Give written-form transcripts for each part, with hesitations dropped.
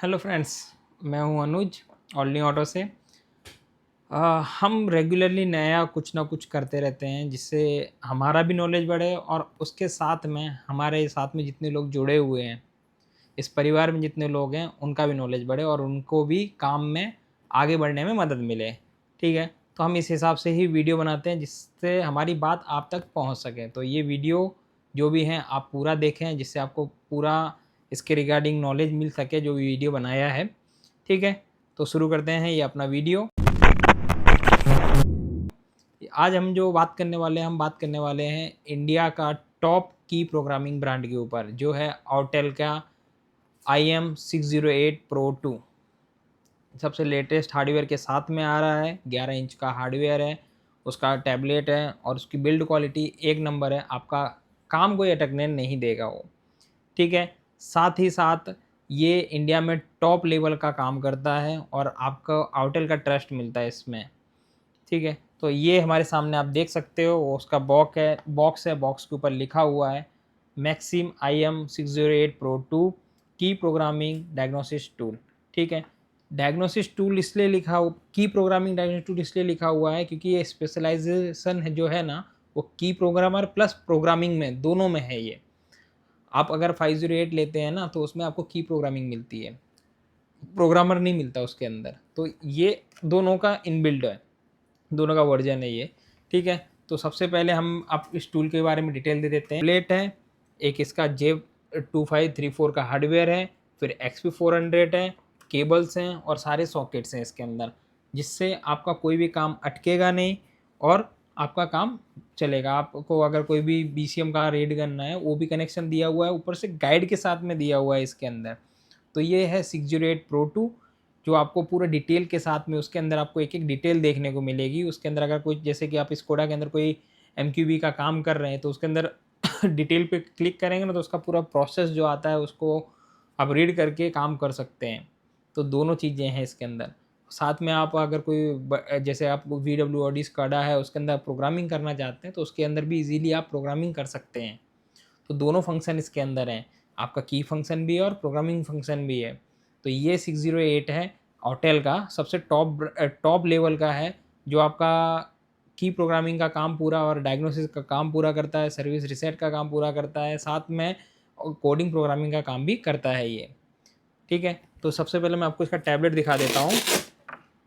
Hello friends, मैं हूं अनुज ऑलनी auto से। हम रेगुलरली नया कुछ ना कुछ करते रहते हैं जिससे हमारा भी नॉलेज बढ़े और उसके साथ में हमारे साथ में जितने लोग जुड़े हुए हैं, इस परिवार में जितने लोग हैं उनका भी नॉलेज बढ़े और उनको भी काम में आगे बढ़ने में मदद मिले। ठीक है, तो हम इस हिसाब से ही वीडियो बनाते हैं जिससे हमारी बात आप तक पहुंच सके। तो ये वीडियो जो भी हैं आप पूरा देखें जिससे आपको पूरा इसके रिगार्डिंग नॉलेज मिल सके जो वीडियो बनाया है। ठीक है, तो शुरू करते हैं ये अपना वीडियो। आज हम जो बात करने वाले हैं, हम बात करने वाले हैं इंडिया का टॉप की प्रोग्रामिंग ब्रांड के ऊपर जो है ऑटेल का IM608 Pro 2। सबसे लेटेस्ट हार्डवेयर के साथ में आ रहा है, 11 इंच का हार्डवेयर है, उसका टैबलेट है और उसकी बिल्ड क्वालिटी एक नंबर है। आपका काम कोई अटकने नहीं देगा वो। ठीक है, साथ ही साथ ये इंडिया में टॉप लेवल का काम करता है और आपको ऑटेल का ट्रस्ट मिलता है इसमें। ठीक है, तो ये हमारे सामने आप देख सकते हो, वो उसका बॉक्स है, बॉक्स के ऊपर लिखा हुआ है मैक्सिम IM608 Pro 2 की प्रोग्रामिंग डायग्नोसिस टूल। ठीक है, डायग्नोसिस टूल इसलिए लिखा हो, की प्रोग्रामिंग डायग्नोसिस टूल इसलिए लिखा हुआ है क्योंकि ये स्पेशलाइजेशन है जो है ना, वो की प्रोग्रामर प्लस प्रोग्रामिंग में दोनों में है ये। आप अगर 508 लेते हैं ना तो उसमें आपको की प्रोग्रामिंग मिलती है, प्रोग्रामर नहीं मिलता उसके अंदर। तो ये दोनों का इनबिल्ड है, दोनों का वर्जन है ये। ठीक है, तो सबसे पहले हम आप इस टूल के बारे में डिटेल दे देते हैं। प्लेट है, एक इसका J2534 का हार्डवेयर है, फिर XP400 है, केबल्स हैं और सारे सॉकेट्स हैं इसके अंदर, जिससे आपका कोई भी काम अटकेगा नहीं और आपका काम चलेगा। आपको अगर कोई भी BCM का रीड करना है वो भी कनेक्शन दिया हुआ है, ऊपर से गाइड के साथ में दिया हुआ है इसके अंदर। तो ये है 608 Pro 2 जो आपको पूरा डिटेल के साथ में, उसके अंदर आपको एक एक डिटेल देखने को मिलेगी। उसके अंदर अगर कोई, जैसे कि आप स्कोडा के अंदर कोई MQB का काम कर रहे हैं तो उसके अंदर डिटेल पे क्लिक करेंगे ना तो उसका पूरा प्रोसेस जो आता है उसको आप रीड करके काम कर सकते हैं। तो दोनों चीज़ें हैं इसके अंदर। साथ में आप अगर कोई जैसे आप VWOD स्काडा है उसके अंदर प्रोग्रामिंग करना चाहते हैं तो उसके अंदर भी इजीली आप प्रोग्रामिंग कर सकते हैं। तो दोनों फंक्शन इसके अंदर हैं, आपका की फंक्शन भी है और प्रोग्रामिंग फंक्शन भी है। तो ये 608 है ऑटेल का, सबसे टॉप लेवल का है जो आपका की प्रोग्रामिंग का काम पूरा और डायग्नोसिस का काम पूरा करता है, सर्विस रिसेट का काम पूरा करता है, साथ में कोडिंग प्रोग्रामिंग का काम भी करता है ये। ठीक है, तो सबसे पहले मैं आपको इसका टैबलेट दिखा देता हूँ,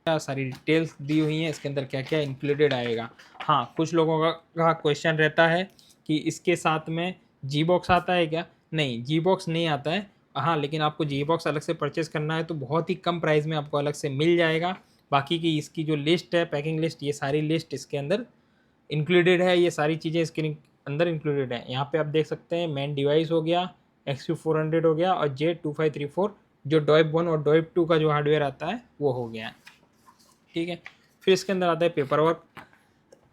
क्या सारी डिटेल्स दी हुई हैं इसके अंदर, क्या क्या इंक्लूडेड आएगा। हाँ, कुछ लोगों का क्वेश्चन रहता है कि इसके साथ में जी बॉक्स आता है क्या? नहीं, जी बॉक्स नहीं आता है। हाँ, लेकिन आपको जी बॉक्स अलग से परचेस करना है तो बहुत ही कम प्राइस में आपको अलग से मिल जाएगा। बाकी की इसकी जो लिस्ट है, पैकिंग लिस्ट, ये सारी लिस्ट इसके अंदर इंक्लूडेड है, ये सारी चीज़ें इसके अंदर इंक्लूडेड है। यहाँ पे आप देख सकते हैं मेन डिवाइस हो गया, XP400 हो गया और J2534 जो DOIP 1 और DOIP 2 का जो हार्डवेयर आता है वो हो गया। ठीक है, फिर इसके अंदर आता है पेपर वर्क,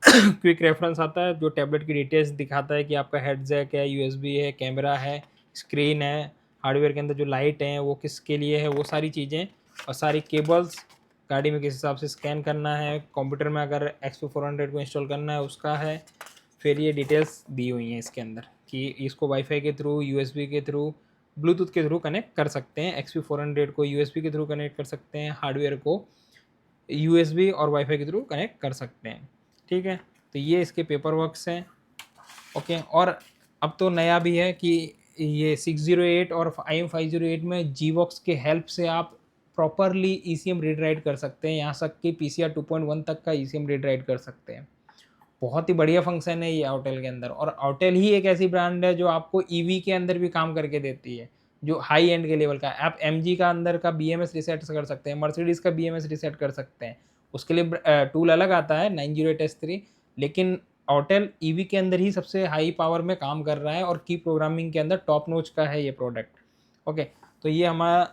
क्विक रेफरेंस आता है जो टैबलेट की डिटेल्स दिखाता है कि आपका हेड जैक है, USB है, कैमरा है, स्क्रीन है, हार्डवेयर के अंदर जो लाइट हैं वो किसके लिए है, वो सारी चीज़ें और सारी केबल्स, गाड़ी में किस हिसाब से स्कैन करना है, कंप्यूटर में अगर XP400 को इंस्टॉल करना है उसका है। फिर ये डिटेल्स दी हुई हैं इसके अंदर कि इसको वाईफाई के थ्रू, USB के थ्रू, ब्लूटूथ के थ्रू कनेक्ट कर सकते हैं। XP400 को USB के थ्रू कनेक्ट कर सकते हैं, हार्डवेयर को USB और वाईफाई के थ्रू कनेक्ट कर सकते हैं। ठीक है, तो ये इसके पेपर वर्क्स हैं। ओके, और अब तो नया भी है कि ये 608 और IM508 में GWOX के हेल्प से आप प्रॉपरली ECM रीड राइट कर सकते हैं, यहाँ तक कि PCR 2.1 तक का ECM रीड राइट कर सकते हैं। बहुत ही बढ़िया फंक्शन है ये ऑटेल के अंदर। और ऑटेल ही एक ऐसी ब्रांड है जो आपको EV के अंदर भी काम करके देती है, जो हाई एंड के लेवल का। आप MG का अंदर का BMS रिसेट कर सकते हैं, मर्सिडीज़ का BMS रिसेट कर सकते हैं, उसके लिए टूल अलग आता है 908S3। लेकिन ऑटेल EV के अंदर ही सबसे हाई पावर में काम कर रहा है और की प्रोग्रामिंग के अंदर टॉप नोच का है ये प्रोडक्ट। ओके, तो ये हमारा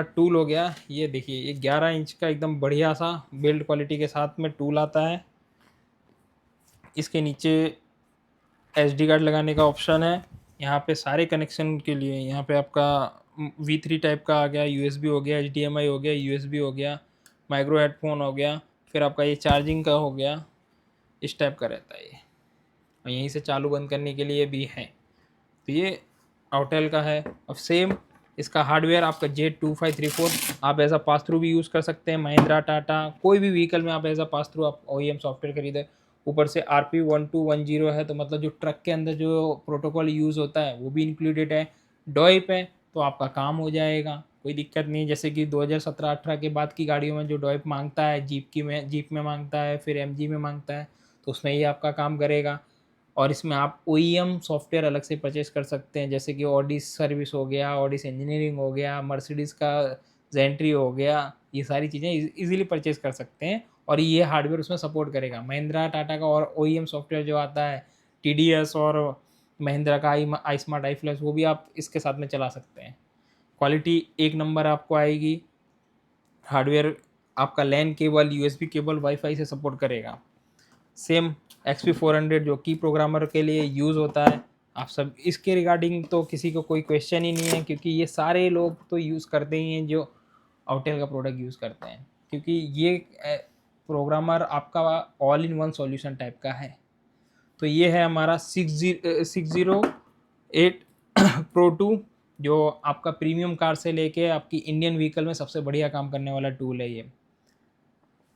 टूल हो गया। ये देखिए, ये 11 इंच का एकदम बढ़िया सा बिल्ड क्वालिटी के साथ में टूल आता है। इसके नीचे SD कार्ड लगाने का ऑप्शन है। यहाँ पे सारे कनेक्शन के लिए, यहाँ पे आपका V3 टाइप का आ गया, USB हो गया, HDMI हो गया, USB हो गया, माइक्रो हेडफोन हो गया, फिर आपका ये चार्जिंग का हो गया, इस टाइप का रहता है ये। और यहीं से चालू बंद करने के लिए भी है। तो ये ऑटेल का है। अब सेम इसका हार्डवेयर आपका Z2534, आप एज अ पास थ्रू भी यूज़ कर सकते हैं। महिंद्रा, टाटा, कोई भी व्हीकल में आप एज अ पास थ्रू आप OEM सॉफ्टवेयर खरीदें। ऊपर से RP1210 है, तो मतलब जो ट्रक के अंदर जो प्रोटोकॉल यूज़ होता है वो भी इंक्लूडेड है। डॉइप है तो आपका काम हो जाएगा, कोई दिक्कत नहीं। जैसे कि 2017-18 के बाद की गाड़ियों में जो डॉइप मांगता है, जीप में मांगता है, फिर MG में मांगता है, तो उसमें ये आपका काम करेगा। और इसमें आप OEM सॉफ्टवेयर अलग से परचेस कर सकते हैं, जैसे कि ऑडिस सर्विस हो गया, ऑडिस इंजीनियरिंग हो गया, मर्सिडीज़ का जेंट्री हो गया, ये सारी चीज़ें इजीली परचेस कर सकते हैं और ये हार्डवेयर उसमें सपोर्ट करेगा। महिंद्रा, टाटा का और OEM सॉफ्टवेयर जो आता है, TDS और महिंद्रा का आई स्मार्ट, आई फ्लैश, वो भी आप इसके साथ में चला सकते हैं। क्वालिटी एक नंबर आपको आएगी। हार्डवेयर आपका LAN cable, USB cable, WiFi से सपोर्ट करेगा। सेम XP400 जो की प्रोग्रामर के लिए यूज़ होता है, आप सब इसके रिगार्डिंग तो किसी को कोई क्वेश्चन ही नहीं है, क्योंकि ये सारे लोग तो यूज़ करते ही हैं जो आउटेल का प्रोडक्ट यूज़ करते हैं, क्योंकि ये प्रोग्रामर आपका all in one solution type का है। तो ये है हमारा 608 Pro 2, जो आपका प्रीमियम कार से लेके आपकी इंडियन व्हीकल में सबसे बढ़िया काम करने वाला टूल है ये।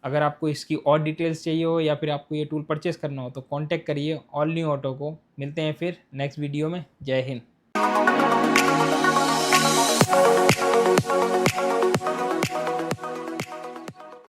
अगर आपको इसकी और डिटेल्स चाहिए हो या फिर आपको ये टूल परचेस करना हो तो कांटेक्ट करिए ऑल न्यू ऑटो को। मिलते हैं फिर नेक्स्ट वीडियो में। जय हिंद।